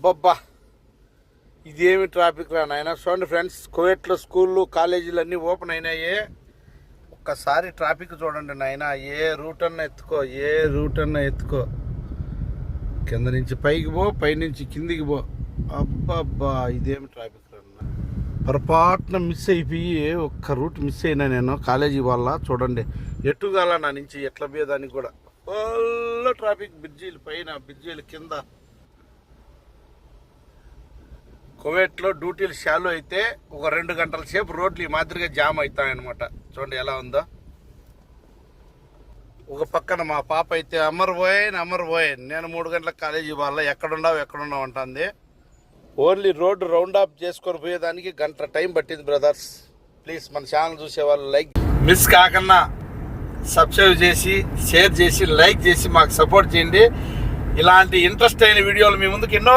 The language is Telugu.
అబ్బబ్బా, ఇదేమి ట్రాఫిక్ రా నాయన. చూడండి ఫ్రెండ్స్, కువైట్లో స్కూళ్ళు కాలేజీలు అన్నీ ఓపెన్ అయినాయి. ఒక్కసారి ట్రాఫిక్ చూడండి నాయన. ఏ రూట్ అన్నా ఎత్తుకో, కింద నుంచి పైకి పో, పై నుంచి కిందికి పో. అబ్బబ్బా, ఇదేమి ట్రాఫిక్ రా. పొరపాటున మిస్ అయిపోయి ఒక్క రూట్ మిస్ అయినా నేను కాలేజీ వల్ల. చూడండి ఎటుగాల నా నుంచి ఎట్లా పోయేదానికి కూడా ఫుల్ ట్రాఫిక్. బ్రిడ్జీలు పైన, బ్రిడ్జీలు కింద. కువైట్లో డ్యూటీలు షాలో అయితే ఒక 2 గంటల సేపు రోడ్లు ఈ మాదిరిగా జామ్ అవుతాయన్నమాట. చూడండి ఎలా ఉందో. ఒక పక్కన మా పాప అయితే అమర్ పోయిన్ నేను 3 గంటలకు కాలేజీ వాళ్ళ ఎక్కడున్నావు అంటుంది. ఓన్లీ రోడ్డు రౌండ్ ఆఫ్ చేసుకొని పోయేదానికి గంట టైం పట్టింది బ్రదర్స్. ప్లీజ్ మన ఛానల్ చూసేవాళ్ళు లైక్ మిస్ కాకన్నా సబ్స్క్రైబ్ చేసి, షేర్ చేసి, లైక్ చేసి మాకు సపోర్ట్ చేయండి. ఇలాంటి ఇంట్రెస్ట్ అయిన వీడియోలు మీ ముందుకు ఎన్నో